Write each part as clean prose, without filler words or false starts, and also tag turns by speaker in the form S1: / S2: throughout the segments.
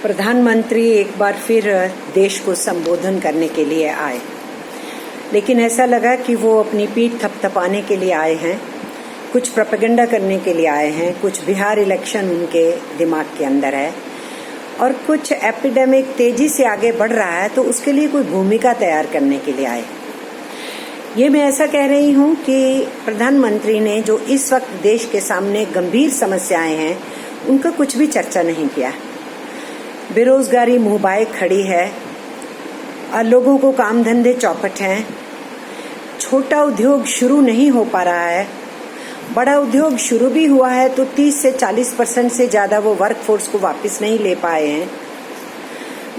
S1: प्रधानमंत्री एक बार फिर देश को संबोधन करने के लिए आए, लेकिन ऐसा लगा कि वो अपनी पीठ थपथपाने के लिए आए हैं, कुछ प्रोपेगेंडा करने के लिए आए हैं, कुछ बिहार इलेक्शन उनके दिमाग के अंदर है और कुछ एपिडेमिक तेजी से आगे बढ़ रहा है, तो उसके लिए कोई भूमिका तैयार करने के लिए आए। ये मैं ऐसा कह रही हूँ कि प्रधानमंत्री ने जो इस वक्त देश के सामने गंभीर समस्याएं हैं, उनका कुछ भी चर्चा नहीं किया। बेरोजगारी मुंह बाए खड़ी है और लोगों को काम धंधे चौपट हैं, छोटा उद्योग शुरू नहीं हो पा रहा है, बड़ा उद्योग शुरू भी हुआ है तो 30 से 40% से ज़्यादा वो वर्कफोर्स को वापस नहीं ले पाए हैं।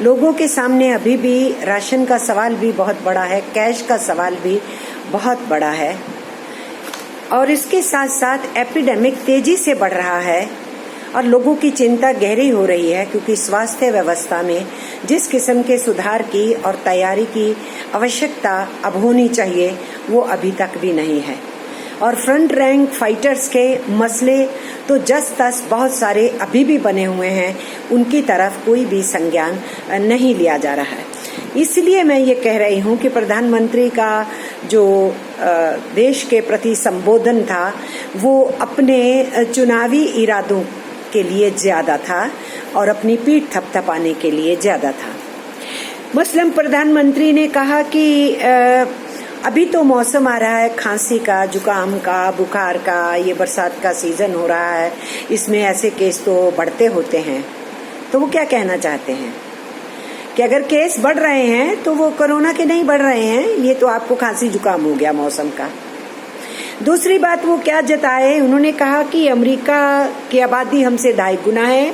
S1: लोगों के सामने अभी भी राशन का सवाल भी बहुत बड़ा है, कैश का सवाल भी बहुत बड़ा है और इसके साथ साथ एपिडेमिक तेजी से बढ़ रहा है और लोगों की चिंता गहरी हो रही है, क्योंकि स्वास्थ्य व्यवस्था में जिस किस्म के सुधार की और तैयारी की आवश्यकता अब होनी चाहिए वो अभी तक भी नहीं है और फ्रंट रैंक फाइटर्स के मसले तो जस तस बहुत सारे अभी भी बने हुए हैं, उनकी तरफ कोई भी संज्ञान नहीं लिया जा रहा है। इसलिए मैं ये कह रही हूँ कि प्रधानमंत्री का जो देश के प्रति संबोधन था वो अपने चुनावी इरादों के लिए ज्यादा था और अपनी पीठ थपथपाने के लिए ज्यादा था। मसलन प्रधानमंत्री ने कहा कि अभी तो मौसम आ रहा है खांसी का, जुकाम का, बुखार का, ये बरसात का सीजन हो रहा है, इसमें ऐसे केस तो बढ़ते होते हैं। तो वो क्या कहना चाहते हैं कि अगर केस बढ़ रहे हैं तो वो कोरोना के नहीं बढ़ रहे हैं, ये तो आपको खांसी जुकाम हो गया मौसम का। दूसरी बात वो क्या जताए, उन्होंने कहा कि अमेरिका की आबादी हमसे 2.5 गुना है,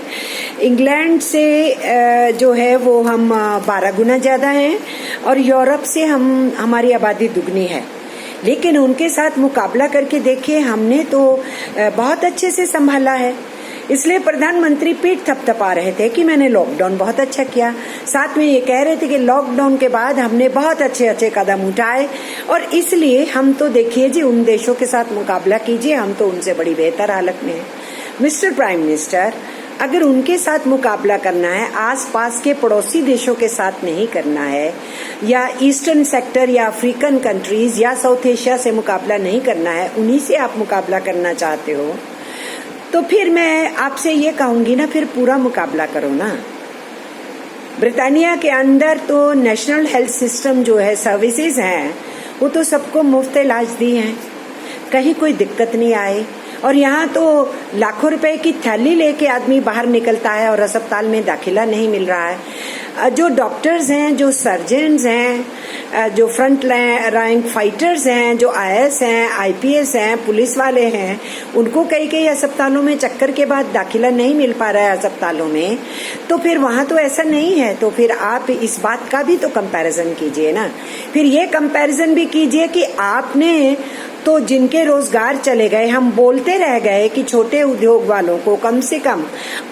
S1: इंग्लैंड से जो है वो हम 12 गुना ज्यादा हैं और यूरोप से हमारी आबादी दुगनी है। लेकिन उनके साथ मुकाबला करके देखिए, हमने तो बहुत अच्छे से संभाला है। इसलिए प्रधानमंत्री पीठ थपथपा रहे थे कि मैंने लॉकडाउन बहुत अच्छा किया, साथ में ये कह रहे थे कि लॉकडाउन के बाद हमने बहुत अच्छे कदम उठाए और इसलिए हम तो देखिए जी उन देशों के साथ मुकाबला कीजिए, हम तो उनसे बड़ी बेहतर हालत में हैं। मिस्टर प्राइम मिनिस्टर, अगर उनके साथ मुकाबला करना है, आसपास के पड़ोसी देशों के साथ नहीं करना है, या ईस्टर्न सेक्टर या अफ्रीकन कंट्रीज या साउथ एशिया से मुकाबला नहीं करना है, उन्हीं से आप मुकाबला करना चाहते हो, तो फिर मैं आपसे ये कहूंगी ना, फिर पूरा मुकाबला करो ना। ब्रिटानिया के अंदर तो नेशनल हेल्थ सिस्टम जो है, सर्विसेज हैं, वो तो सबको मुफ्त इलाज दी हैं, कहीं कोई दिक्कत नहीं आई। और यहाँ तो लाखों रुपए की थैली लेके आदमी बाहर निकलता है और अस्पताल में दाखिला नहीं मिल रहा है। जो डॉक्टर्स हैं, जो सर्जन्स हैं, जो फ्रंट रैंक फाइटर्स हैं, जो IAS हैं, IPS हैं, पुलिस वाले हैं, उनको कई अस्पतालों में चक्कर के बाद दाखिला नहीं मिल पा रहा है अस्पतालों में, तो फिर वहाँ तो ऐसा नहीं है। तो फिर आप इस बात का भी तो कंपैरिजन कीजिए ना। फिर ये कंपैरिजन भी कीजिए कि आपने तो जिनके रोजगार चले गए, हम बोलते रह गए कि छोटे उद्योग वालों को कम से कम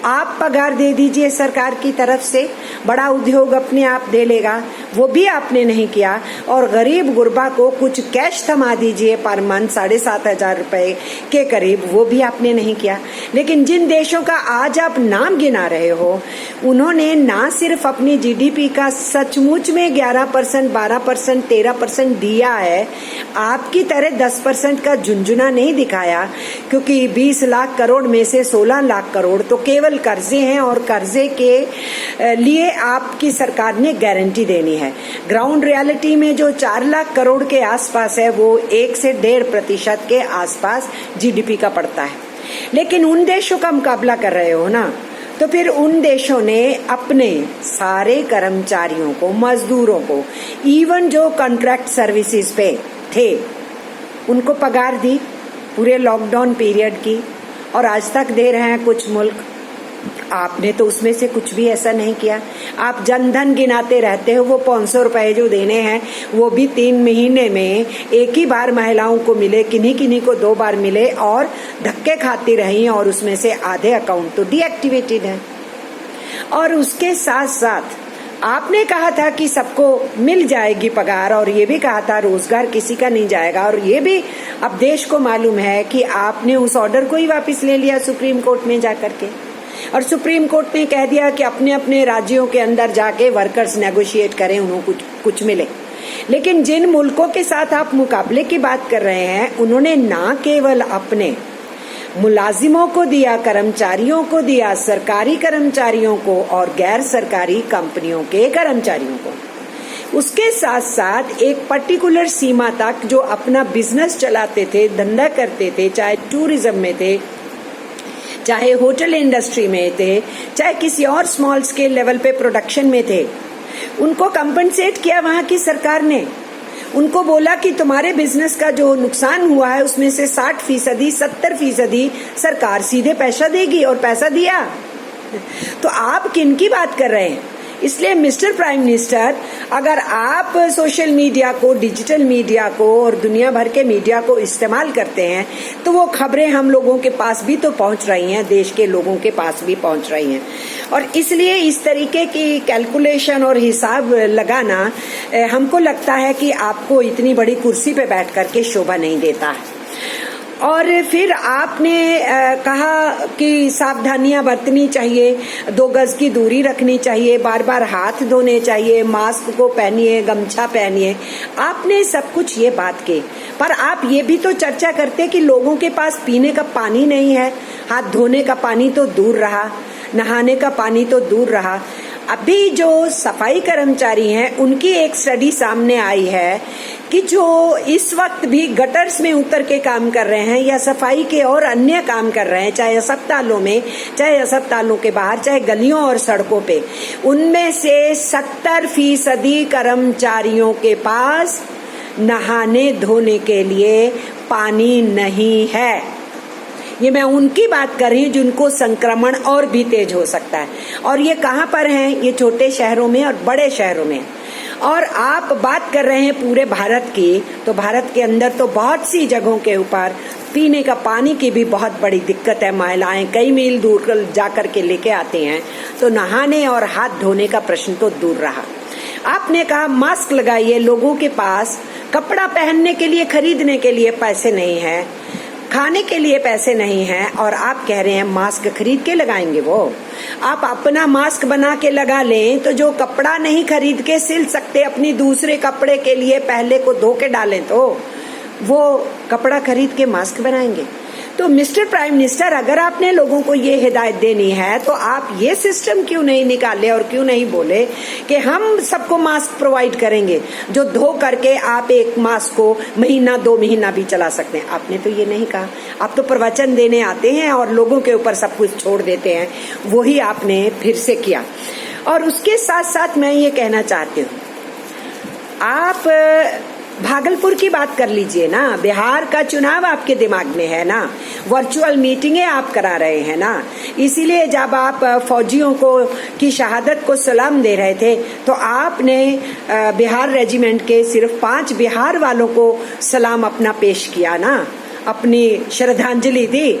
S1: आप पगार दे दीजिए सरकार की तरफ से, बड़ा उद्योग अपने आप दे लेगा, वो भी आपने नहीं किया। और गरीब गुरबा को कुछ कैश थमा दीजिए पर मंथ 7,500 रुपए के करीब, वो भी आपने नहीं किया। लेकिन जिन देशों का आज आप नाम गिना रहे हो, उन्होंने ना सिर्फ अपनी GDP का सचमुच में 11%, 12%, 13% दिया है, आपकी तरह 10% का झुंझुना नहीं दिखाया, क्योंकि 20 लाख करोड़ में से 16 लाख करोड़ तो केवल कर्जे हैं और कर्जे के लिए आपकी सरकार ने गारंटी देनी है। ग्राउंड रियलिटी में जो 4 लाख करोड़ के आसपास है, वो 1 से 1.5% के आसपास GDP का पड़ता है। लेकिन उन देशों का मुकाबला कर रहे हो ना, तो फिर उन देशों ने अपने सारे कर्मचारियों को, मजदूरों को, इवन जो कॉन्ट्रैक्ट सर्विसेज पे थे, उनको पगार दी पूरे लॉकडाउन पीरियड की, और आज तक दे रहे हैं कुछ मुल्क। आपने तो उसमें से कुछ भी ऐसा नहीं किया। आप जनधन गिनाते रहते हो, वो 500 रुपए जो देने हैं वो भी 3 महीने में एक ही बार महिलाओं को मिले, किन्हीं को 2 बार मिले और धक्के खाती रही, और उसमें से आधे अकाउंट तो डीएक्टिवेटेड है। और उसके साथ साथ आपने कहा था कि सबको मिल जाएगी पगार, और ये भी कहा था रोजगार किसी का नहीं जाएगा, और ये भी अब देश को मालूम है कि आपने उस ऑर्डर को ही वापस ले लिया सुप्रीम कोर्ट में जाकर के। और सुप्रीम कोर्ट ने कह दिया कि अपने अपने राज्यों के अंदर जाके वर्कर्स नेगोशिएट करें, उन्हें कुछ मिले। लेकिन जिन मुल्कों के साथ आप मुकाबले की बात कर रहे हैं, उन्होंने ना केवल अपने मुलाजिमों को दिया, कर्मचारियों को दिया, सरकारी कर्मचारियों को और गैर सरकारी कंपनियों के कर्मचारियों को, उसके साथ साथ एक पर्टिकुलर सीमा तक जो अपना बिजनेस चलाते थे, धंधा करते थे, चाहे टूरिज्म में थे, चाहे होटल इंडस्ट्री में थे, चाहे किसी और स्मॉल स्केल लेवल पे प्रोडक्शन में थे, उनको कंपनसेट किया वहां की सरकार ने। उनको बोला कि तुम्हारे बिजनेस का जो नुकसान हुआ है उसमें से 60%, 70% सरकार सीधे पैसा देगी, और पैसा दिया। तो आप किन की बात कर रहे हैं? इसलिए मिस्टर प्राइम मिनिस्टर, अगर आप सोशल मीडिया को, डिजिटल मीडिया को और दुनिया भर के मीडिया को इस्तेमाल करते हैं, तो वो खबरें हम लोगों के पास भी तो पहुंच रही हैं, देश के लोगों के पास भी पहुंच रही हैं। और इसलिए इस तरीके की कैलकुलेशन और हिसाब लगाना हमको लगता है कि आपको इतनी बड़ी कुर्सी पे बैठ करके शोभा नहीं देता है। और फिर आपने कहा कि सावधानियां बरतनी चाहिए, 2 गज की दूरी रखनी चाहिए, बार बार हाथ धोने चाहिए, मास्क को पहनिए, गमछा पहनिए। आपने सब कुछ ये बात की, पर आप ये भी तो चर्चा करते कि लोगों के पास पीने का पानी नहीं है, हाथ धोने का पानी तो दूर रहा, नहाने का पानी तो दूर रहा। अभी जो सफाई कर्मचारी हैं, उनकी एक स्टडी सामने आई है कि जो इस वक्त भी गटर्स में उतर के काम कर रहे हैं या सफाई के और अन्य काम कर रहे हैं, चाहे अस्पतालों में, चाहे अस्पतालों के बाहर, चाहे गलियों और सड़कों पे, उनमें से 70% कर्मचारियों के पास नहाने धोने के लिए पानी नहीं है। ये मैं उनकी बात कर रही हूँ जिनको संक्रमण और भी तेज हो सकता है। और ये कहाँ पर है? ये छोटे शहरों में और बड़े शहरों में। और आप बात कर रहे हैं पूरे भारत की, तो भारत के अंदर तो बहुत सी जगहों के ऊपर पीने का पानी की भी बहुत बड़ी दिक्कत है। महिलाएं कई मील दूर जाकर के लेके आते हैं, तो नहाने और हाथ धोने का प्रश्न तो दूर रहा। आपने कहा मास्क लगाइए, लोगों के पास कपड़ा पहनने के लिए, खरीदने के लिए पैसे नहीं है, खाने के लिए पैसे नहीं हैं, और आप कह रहे हैं मास्क खरीद के लगाएंगे। वो आप अपना मास्क बना के लगा लें, तो जो कपड़ा नहीं खरीद के सिल सकते अपनी दूसरे कपड़े के लिए, पहले को धो के डालें तो वो कपड़ा खरीद के मास्क बनाएंगे। तो मिस्टर प्राइम मिनिस्टर, अगर आपने लोगों को ये हिदायत देनी है, तो आप ये सिस्टम क्यों नहीं निकाले और क्यों नहीं बोले कि हम सबको मास्क प्रोवाइड करेंगे, जो धो करके आप एक मास्क को महीना 2 महीना भी चला सकते हैं। आपने तो ये नहीं कहा। आप तो प्रवचन देने आते हैं और लोगों के ऊपर सब कुछ छोड़ देते हैं। वही आपने फिर से किया। और उसके साथ साथ मैं ये कहना चाहती हूँ, आप भागलपुर की बात कर लीजिए ना। बिहार का चुनाव आपके दिमाग में है ना, वर्चुअल मीटिंगें आप करा रहे हैं ना। इसीलिए जब आप फौजियों को की शहादत को सलाम दे रहे थे, तो आपने बिहार रेजिमेंट के सिर्फ 5 बिहार वालों को सलाम अपना पेश किया ना, अपनी श्रद्धांजलि दी।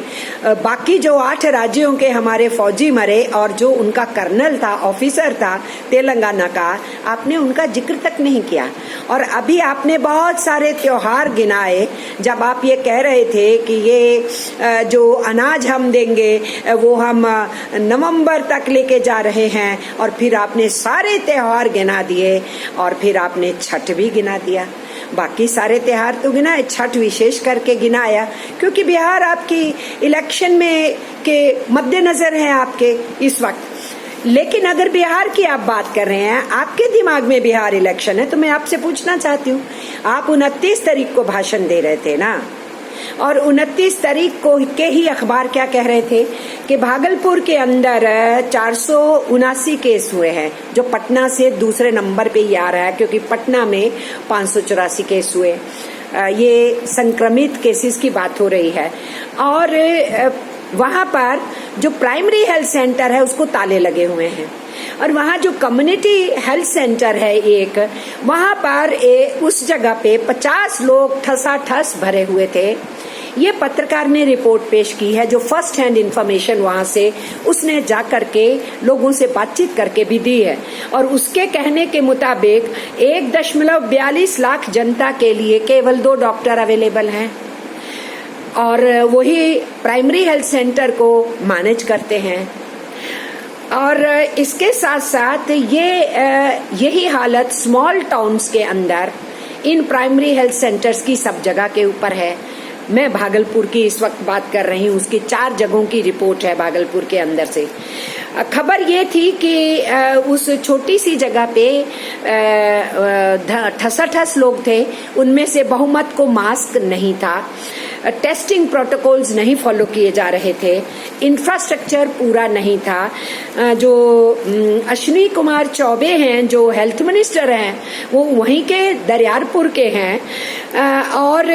S1: बाकी जो 8 राज्यों के हमारे फौजी मरे और जो उनका कर्नल था, ऑफिसर था तेलंगाना का, आपने उनका जिक्र तक नहीं किया। और अभी आपने बहुत सारे त्योहार गिनाए, जब आप ये कह रहे थे कि ये जो अनाज हम देंगे वो हम नवंबर तक लेके जा रहे हैं, और फिर आपने सारे त्योहार गिना दिए, और फिर आपने छठ भी गिना दिया। बाकी सारे त्योहार तो गिनाए, छठ विशेष करके गिनाया, क्योंकि बिहार आपकी इलेक्शन में के मद्देनजर है आपके इस वक्त। लेकिन अगर बिहार की आप बात कर रहे हैं, आपके दिमाग में बिहार इलेक्शन है, तो मैं आपसे पूछना चाहती हूँ, आप 29 तारीख को भाषण दे रहे थे ना, और 29 तारीख को के ही अखबार क्या कह रहे थे कि भागलपुर के अंदर 479 केस हुए हैं, जो पटना से दूसरे नंबर पे ही आ रहा है, क्योंकि पटना में 584 केस हुए। ये संक्रमित केसेस की बात हो रही है। और वहां पर जो प्राइमरी हेल्थ सेंटर है उसको ताले लगे हुए हैं, और वहाँ जो कम्युनिटी हेल्थ सेंटर है एक, वहाँ पर उस जगह पे 50 लोग ठसाठस भरे हुए थे। ये पत्रकार ने रिपोर्ट पेश की है, जो फर्स्ट हैंड इंफॉर्मेशन वहाँ से उसने जा करके लोगों से बातचीत करके भी दी है। और उसके कहने के मुताबिक 1.42 लाख जनता के लिए केवल 2 डॉक्टर अवेलेबल हैं, और वही प्राइमरी हेल्थ सेंटर को मैनेज करते हैं।
S2: और इसके साथ साथ यही हालत स्मॉल टाउन्स के अंदर इन प्राइमरी हेल्थ सेंटर्स की सब जगह के ऊपर है। मैं भागलपुर की इस वक्त बात कर रही हूँ, उसकी 4 जगहों की रिपोर्ट है भागलपुर के अंदर से। खबर ये थी कि उस छोटी सी जगह पे ठसाठस लोग थे, उनमें से बहुमत को मास्क नहीं था, टेस्टिंग प्रोटोकॉल्स नहीं फॉलो किए जा रहे थे, इंफ्रास्ट्रक्चर पूरा नहीं था। जो अश्विनी कुमार चौबे हैं, जो हेल्थ मिनिस्टर हैं, वो वहीं के दरियारपुर के हैं और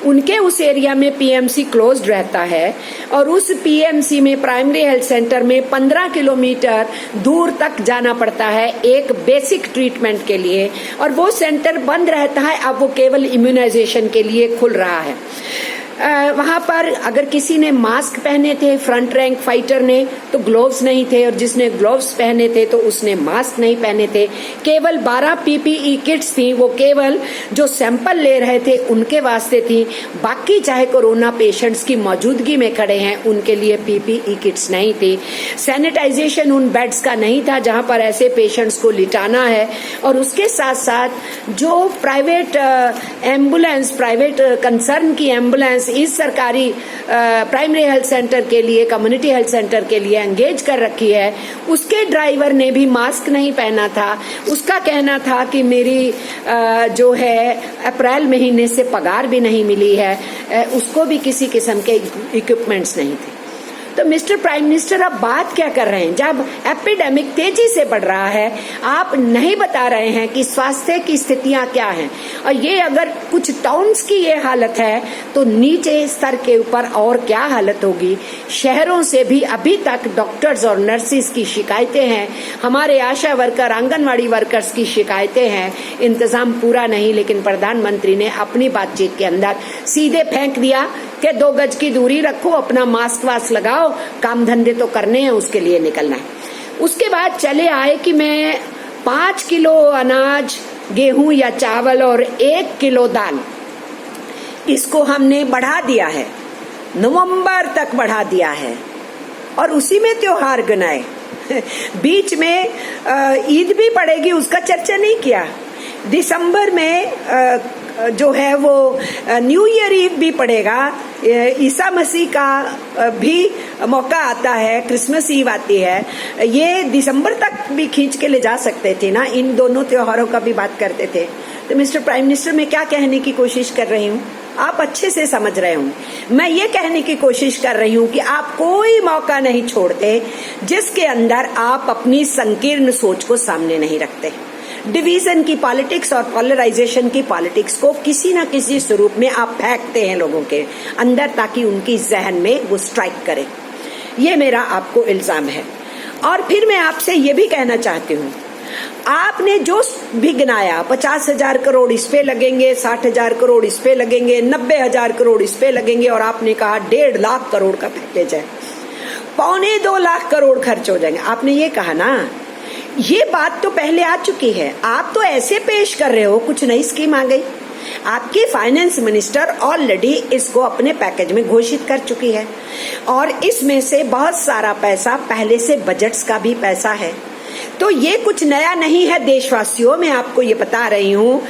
S2: उनके उस एरिया में पीएमसी क्लोज्ड रहता है और उस पीएमसी में प्राइमरी हेल्थ सेंटर में 15 किलोमीटर दूर तक जाना पड़ता है एक बेसिक ट्रीटमेंट के लिए, और वो सेंटर बंद रहता है। अब वो केवल इम्यूनाइजेशन के लिए खुल रहा है। वहां पर अगर किसी ने मास्क पहने थे फ्रंट रैंक फाइटर ने, तो ग्लोव्स नहीं थे, और जिसने ग्लोव्स पहने थे तो उसने मास्क नहीं पहने थे। केवल 12 पीपीई किट्स थी, वो केवल जो सैंपल ले रहे थे उनके वास्ते थी। बाकी चाहे कोरोना पेशेंट्स की मौजूदगी में खड़े हैं, उनके लिए पीपीई किट्स नहीं थी। सैनिटाइजेशन उन बेड्स का नहीं था जहां पर ऐसे पेशेंट्स को लिटाना है। और उसके साथ साथ जो प्राइवेट एम्बुलेंस, प्राइवेट कंसर्न की एम्बुलेंस इस सरकारी प्राइमरी हेल्थ सेंटर के लिए, कम्युनिटी हेल्थ सेंटर के लिए एंगेज कर रखी है, उसके ड्राइवर ने भी मास्क नहीं पहना था। उसका कहना था कि मेरी जो है अप्रैल महीने से पगार भी नहीं मिली है, उसको भी किसी किस्म के इक्विपमेंट्स नहीं थे। तो मिस्टर प्राइम मिनिस्टर अब बात क्या कर रहे हैं? जब एपिडेमिक तेजी से बढ़ रहा है, आप नहीं बता रहे हैं कि स्वास्थ्य की स्थितियां क्या हैं। और ये अगर कुछ टाउन्स की ये हालत है, तो नीचे स्तर के ऊपर और क्या हालत होगी। शहरों से भी अभी तक डॉक्टर्स और नर्सिस की शिकायतें हैं, हमारे आशा वर्कर, आंगनवाड़ी वर्कर्स की शिकायतें हैं, इंतजाम पूरा नहीं। लेकिन प्रधानमंत्री ने अपनी बातचीत के अंदर सीधे फेंक दिया कि 2 गज की दूरी रखो, अपना मास्क वास्क लगाओ, काम धंधे तो करने हैं, उसके लिए निकलना है। उसके बाद चले आए कि मैं 5 किलो अनाज, गेहूं या चावल और 1 किलो दाल, इसको हमने बढ़ा दिया है, नवंबर तक बढ़ा दिया है, और उसी में त्योहार गिनाए। बीच में ईद भी पड़ेगी, उसका चर्चा नहीं किया। दिसंबर में जो है वो न्यू ईयर ईव भी पड़ेगा, ईसा मसीह का भी मौका आता है, क्रिसमस ईव आती है, ये दिसंबर तक भी खींच के ले जा सकते थे ना। इन दोनों त्योहारों का भी बात करते थे। तो मिस्टर प्राइम मिनिस्टर, मैं क्या कहने की कोशिश कर रही हूँ, आप अच्छे से समझ रहे होंगे। मैं ये कहने की कोशिश कर रही हूँ कि आप कोई मौका नहीं छोड़ते जिसके अंदर आप अपनी संकीर्ण सोच को सामने नहीं रखते। डिवीजन की पॉलिटिक्स और पोलराइजेशन की पॉलिटिक्स को किसी न किसी स्वरूप में आप फेंकते हैं लोगों के अंदर, ताकि उनकी जहन में वो स्ट्राइक करे। ये मेरा आपको इल्जाम है। और फिर मैं आपसे ये भी कहना चाहती हूँ, आपने जो भी गिनाया, 50,000 करोड़ इस पे लगेंगे, 60,000 करोड़ इस पे लगेंगे, 90,000 करोड़ इस पे लगेंगे, और आपने कहा 1.5 लाख करोड़ का पैकेज है, 1.25 लाख करोड़ खर्च हो जाएंगे, आपने ये कहा ना। ये बात तो पहले आ चुकी है, आप तो ऐसे पेश कर रहे हो कुछ नई स्कीम आ गई। आपकी फाइनेंस मिनिस्टर ऑलरेडी इसको अपने पैकेज में घोषित कर चुकी है, और इसमें से बहुत सारा पैसा पहले से बजट्स का भी पैसा है। तो ये कुछ नया नहीं है देशवासियों, मैं आपको ये बता रही हूँ।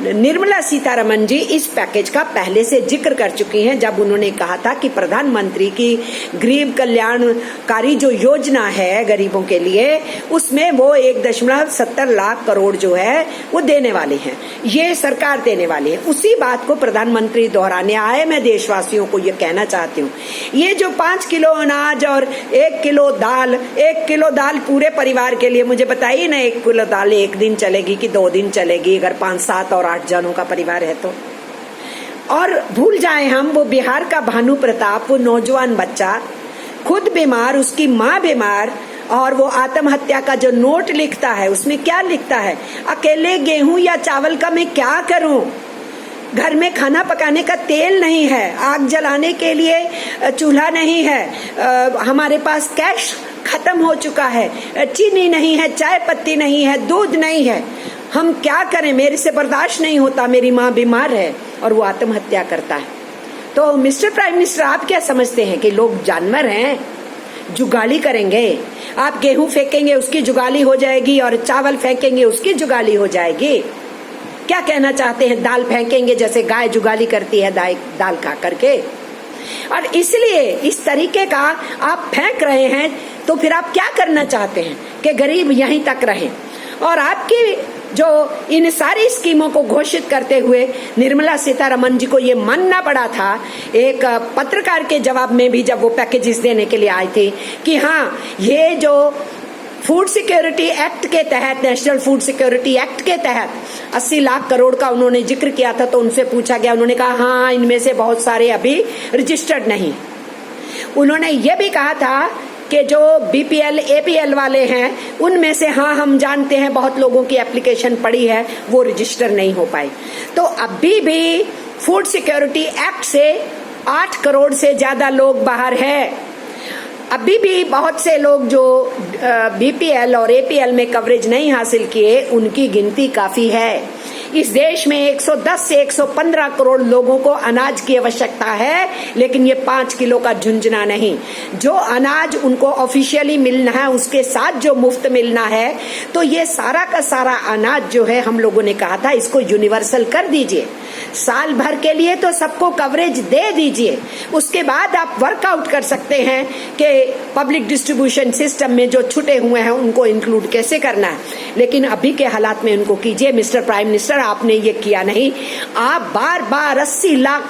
S2: निर्मला सीतारमण जी इस पैकेज का पहले से जिक्र कर चुकी हैं, जब उन्होंने कहा था कि प्रधानमंत्री की गरीब कल्याणकारी जो योजना है गरीबों के लिए, उसमें वो 1.70 लाख करोड़ जो है वो देने वाली है, ये सरकार देने वाली है। उसी बात को प्रधानमंत्री दोहराने आए। मैं देशवासियों को ये कहना चाहती हूँ, ये जो 5 किलो अनाज और 1 किलो दाल, 1 किलो दाल पूरे परिवार के लिए, मुझे बताइए ना, 1 किलो दाल 1 दिन चलेगी कि 2 दिन चलेगी, अगर 5, 7 और 8 जनों का परिवार है तो। और भूल जाए हम वो बिहार का भानु प्रताप, वो नौजवान बच्चा खुद बीमार, उसकी माँ बीमार, और वो आत्महत्या का जो नोट लिखता है उसमें क्या लिखता है, अकेले गेहूं या चावल का मैं क्या करूं, घर में खाना पकाने का तेल नहीं है, आग जलाने के लिए चूल्हा नहीं है, हमारे पास कैश खत्म हो चुका है, चीनी नहीं है, चाय पत्ती नहीं है, दूध नहीं है, हम क्या करें, मेरे से बर्दाश्त नहीं होता, मेरी माँ बीमार है, और वो आत्महत्या करता है। तो मिस्टर प्राइम मिनिस्टर, आप क्या समझते हैं कि लोग जानवर हैं? जुगाली करेंगे। आप गेहूं फेंकेंगे उसकी जुगाली हो जाएगी और चावल फेंकेंगे उसकी जुगाली हो जाएगी। क्या कहना चाहते हैं? दाल फेंकेंगे जैसे गाय जुगाली करती है दाल खा करके। और इसलिए इस तरीके का आप फेंक रहे हैं, तो फिर आप क्या करना चाहते हैं कि गरीब यहीं तक रहे। और आपकी जो इन सारी स्कीमों को घोषित करते हुए निर्मला सीतारमण जी को ये मानना पड़ा था एक पत्रकार के जवाब में भी, जब वो पैकेजेस देने के लिए आए थे, कि हाँ ये जो फूड सिक्योरिटी एक्ट के तहत, नेशनल फूड सिक्योरिटी एक्ट के तहत 80 लाख करोड़ का उन्होंने जिक्र किया था। तो उनसे पूछा गया, उन्होंने कहा हाँ इनमें से बहुत सारे अभी रजिस्टर्ड नहीं। उन्होंने ये भी कहा था कि जो बीपीएल एपीएल वाले हैं उनमें से हाँ हम जानते हैं बहुत लोगों की एप्लीकेशन पड़ी है, वो रजिस्टर नहीं हो पाई। तो अभी भी फूड सिक्योरिटी एक्ट से 8 करोड़ से ज्यादा लोग बाहर है। अभी भी बहुत से लोग जो बीपीएल और एपीएल में कवरेज नहीं हासिल किए, उनकी गिनती काफी है। इस देश में 110 से 115 करोड़ लोगों को अनाज की आवश्यकता है, लेकिन ये 5 किलो का झुंझुना नहीं। जो अनाज उनको ऑफिशियली मिलना है उसके साथ जो मुफ्त मिलना है, तो ये सारा का सारा अनाज जो है हम लोगों ने कहा था इसको यूनिवर्सल कर दीजिए। साल भर के लिए तो सबको कवरेज दे दीजिए, उसके बाद आप वर्कआउट कर सकते हैं कि पब्लिक डिस्ट्रीब्यूशन सिस्टम में जो छूटे हुए हैं उनको इंक्लूड कैसे करना है। लेकिन अभी के हालात में उनको कीजिए। मिस्टर प्राइम मिनिस्टर, आपने ये किया नहीं। आप बार बार 80 लाख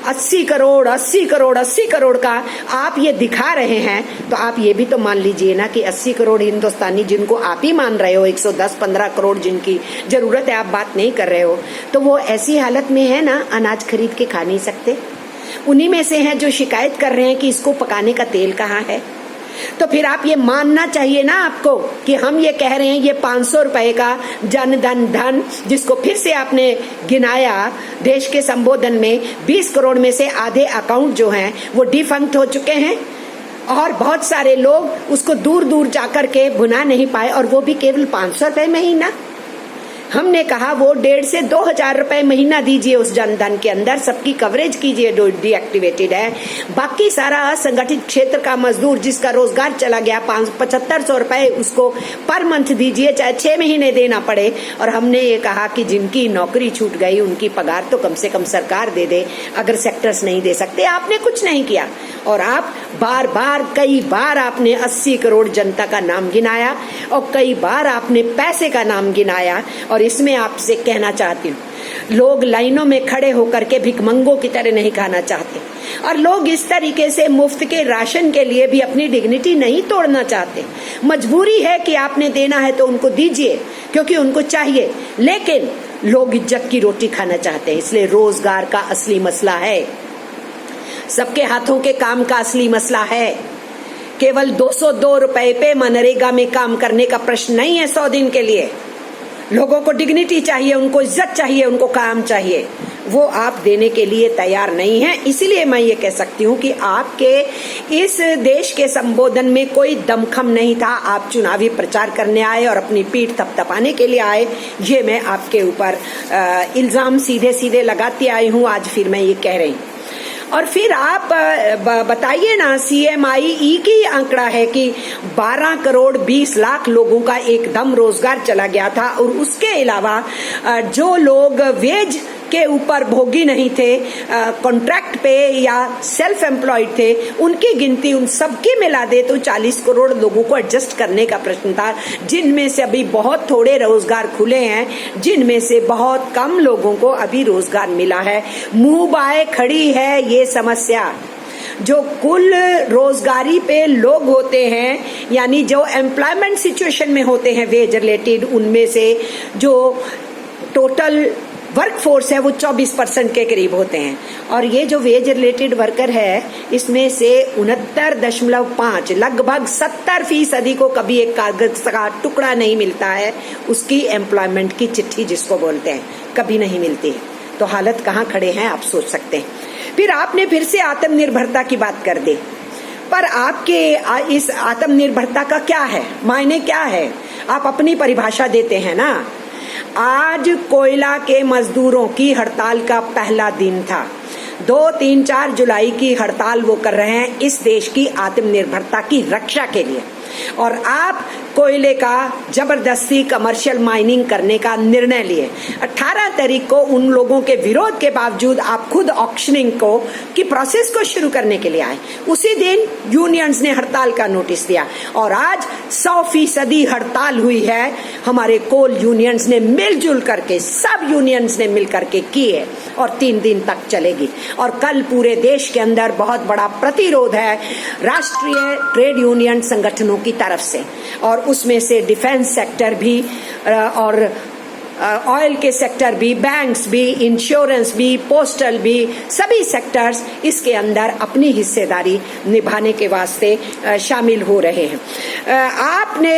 S2: 80 करोड़ 80 करोड़ 80 करोड़ का आप ये दिखा रहे हैं, तो आप ये भी तो मान लीजिए ना कि 80 करोड़ हिंदुस्तानी जिनको आप ही मान रहे हो, 110-15 करोड़ जिनकी जरूरत है, आप बात नहीं कर रहे हो, तो वो ऐसी हालत में है ना, अनाज खरीद के खा नहीं सकते। उन्हीं में से हैं जो शिकायत कर रहे हैं कि इसको पकाने का तेल कहाँ है। तो फिर आप ये मानना चाहिए ना आपको कि हम ये कह रहे हैं ये 500 रुपए का जन धन, जिसको फिर से आपने गिनाया देश के संबोधन में, 20 करोड़ में से आधे अकाउंट जो हैं वो डिफंक्ट हो चुके हैं और बहुत सारे लोग उसको दूर दूर जाकर के भुना नहीं पाए, और वो भी केवल 500 रुपए महीना। हमने कहा वो 1,500 से 2,000 रुपए महीना दीजिए उस जनधन के अंदर, सबकी कवरेज कीजिए जो डीएक्टिवेटेड है। बाकी सारा असंगठित क्षेत्र का मजदूर जिसका रोजगार चला गया, 7500 रुपए उसको पर मंथ दीजिए, चाहे 6 महीने देना पड़े। और हमने ये कहा कि जिनकी नौकरी छूट गई उनकी पगार तो कम से कम सरकार दे दे, अगर सेक्टर्स नहीं दे सकते। आपने कुछ नहीं किया, और आप बार बार कई बार आपने 80 करोड़ जनता का नाम गिनाया और कई बार आपने पैसे का नाम गिनाया। और इसमें आपसे कहना चाहती हूँ, लोग लाइनों में खड़े होकर के भिखमंगों की तरह नहीं खाना चाहते, और लोग इस तरीके से मुफ्त के राशन के लिए भी अपनी डिग्निटी नहीं तोड़ना चाहते। मजबूरी है कि आपने देना है तो उनको दीजिए, क्योंकि उनको चाहिए, लेकिन लोग इज्जत की रोटी खाना चाहते हैं। इसलिए रोजगार का असली मसला है, सबके हाथों के काम का असली मसला है। केवल 202 रुपए पे मनरेगा में काम करने का प्रश्न नहीं है 100 दिन के लिए। लोगों को डिग्निटी चाहिए, उनको इज्जत चाहिए, उनको काम चाहिए, वो आप देने के लिए तैयार नहीं है। इसीलिए मैं ये कह सकती हूँ कि आपके इस देश के संबोधन में कोई दमखम नहीं था। आप चुनावी प्रचार करने आए और अपनी पीठ थपथपाने के लिए आए। ये मैं आपके ऊपर इल्जाम सीधे सीधे लगाती आई हूँ, आज फिर मैं ये कह रही हूँ। और फिर आप बताइए ना, CMIE की आंकड़ा है कि 12 करोड़ 20 लाख लोगों का एकदम रोजगार चला गया था, और उसके अलावा जो लोग वेज के ऊपर भोगी नहीं थे, कॉन्ट्रैक्ट पे या सेल्फ एम्प्लॉयड थे, उनकी गिनती उन सबकी मिला दे तो 40 करोड़ लोगों को एडजस्ट करने का प्रश्न था, जिनमें से अभी बहुत थोड़े रोजगार खुले हैं, जिनमें से बहुत कम लोगों को अभी रोजगार मिला है। मुंह बाए खड़ी है ये समस्या। जो कुल रोजगारी पे लोग होते हैं, यानी जो एम्प्लॉयमेंट सिचुएशन में होते हैं वेज रिलेटेड, उनमें से जो टोटल वर्कफोर्स है वो 24% के करीब होते हैं। और ये जो वेज रिलेटेड वर्कर है, इसमें से 69.5 लगभग 70% को कभी एक कागज का टुकड़ा नहीं मिलता है, उसकी एम्प्लॉयमेंट की चिट्ठी जिसको बोलते हैं, कभी नहीं मिलती है। तो हालत कहाँ खड़े हैं आप सोच सकते हैं। फिर आपने फिर से आत्मनिर्भरता की बात कर दी, पर आपके इस आत्मनिर्भरता का क्या है, मायने क्या है, आप अपनी परिभाषा देते हैं ना। आज कोयला के मजदूरों की हड़ताल का पहला दिन था। 2, 3, 4 जुलाई की हड़ताल वो कर रहे हैं इस देश की आत्मनिर्भरता की रक्षा के लिए। और आप कोयले का जबरदस्ती कमर्शियल माइनिंग करने का निर्णय लिए। 18 तारीख को उन लोगों के विरोध के बावजूद आप खुद ऑक्शनिंग की प्रोसेस को शुरू करने के लिए आए। उसी दिन यूनियंस ने हड़ताल का नोटिस दिया और आज 100% हड़ताल हुई है। हमारे कोल यूनियंस ने मिलजुल करके, सब यूनियंस ने मिल करके की है और 3 दिन तक चलेगी। और कल पूरे देश के अंदर बहुत बड़ा प्रतिरोध है राष्ट्रीय ट्रेड यूनियन संगठनों की तरफ से, और उसमें से डिफेंस सेक्टर भी और ऑयल के सेक्टर भी, बैंक्स भी, इंश्योरेंस भी, पोस्टल भी, सभी सेक्टर्स इसके अंदर अपनी हिस्सेदारी निभाने के वास्ते शामिल हो रहे हैं। आपने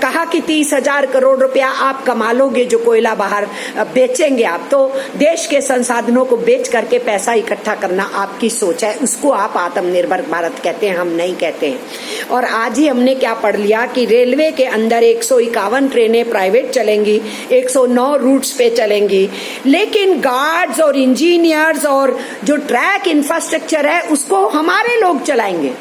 S2: कहा कि 30,000 करोड़ रुपया आप कमा लोगे जो कोयला बाहर बेचेंगे आप, तो देश के संसाधनों को बेच करके पैसा इकट्ठा करना आपकी सोच है, उसको आप आत्मनिर्भर भारत कहते हैं, हम नहीं कहते हैं। और आज ही हमने क्या पढ़ लिया कि रेलवे के अंदर 151 ट्रेनें प्राइवेट चलेंगी, 109 रूट्स पे चलेंगी, लेकिन गार्ड्स और इंजीनियर्स और जो ट्रैक इंफ्रास्ट्रक्चर है उसको हमारे लोग चलाएंगे,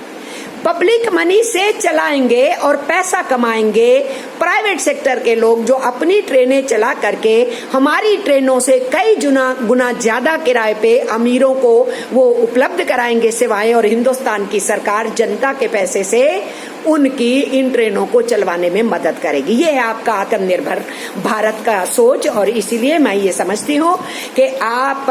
S2: पब्लिक मनी से चलाएंगे और पैसा कमाएंगे प्राइवेट सेक्टर के लोग, जो अपनी ट्रेनें चला करके हमारी ट्रेनों से कई गुना ज्यादा किराए पे अमीरों को वो उपलब्ध कराएंगे सेवाएं, और हिंदुस्तान की सरकार जनता के पैसे से उनकी इन ट्रेनों को चलवाने में मदद करेगी। ये है आपका आत्मनिर्भर भारत का सोच। और इसीलिए मैं ये समझती हूँ कि आप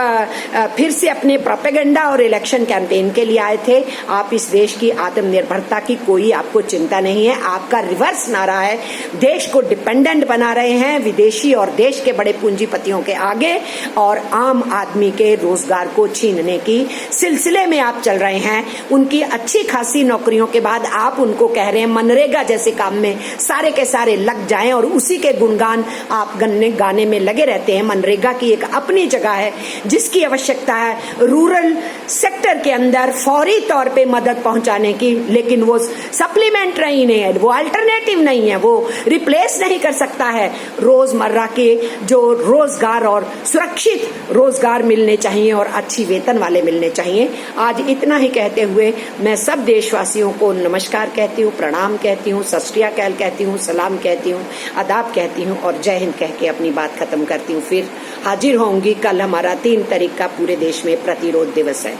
S2: फिर से अपने प्रोपेगेंडा और इलेक्शन कैंपेन के लिए आए थे। आप इस देश की आत्मनिर्भरता की कोई आपको चिंता नहीं है। आपका रिवर्स नारा है, देश को डिपेंडेंट बना रहे हैं विदेशी और देश के बड़े पूंजीपतियों के आगे, और आम आदमी के रोजगार को छीनने की सिलसिले में आप चल रहे हैं। उनकी अच्छी खासी नौकरियों के बाद आप उनको कह रहे हैं मनरेगा जैसे काम में सारे के सारे लग जाएं, और उसी के गुणगान आप गाने में लगे रहते हैं। मनरेगा की एक अपनी जगह है जिसकी आवश्यकता है रूरल सेक्टर के अंदर फौरी तौर पे मदद पहुंचाने की, लेकिन वो सप्लीमेंट्री नहीं है, वो अल्टरनेटिव नहीं है, वो रिप्लेस नहीं कर सकता है रोजमर्रा के जो रोजगार और सुरक्षित रोजगार मिलने चाहिए और अच्छी वेतन वाले मिलने चाहिए। आज इतना ही कहते हुए मैं सब देशवासियों को नमस्कार कहती हूँ, प्रणाम कहती हूँ, सत श्री अकाल कहती हूँ, सलाम कहती हूँ, आदाब कहती हूँ और जय हिंद कह के अपनी बात खत्म करती हूँ। फिर हाजिर होंगी। कल हमारा 3 तारीख का पूरे देश में प्रतिरोध दिवस है।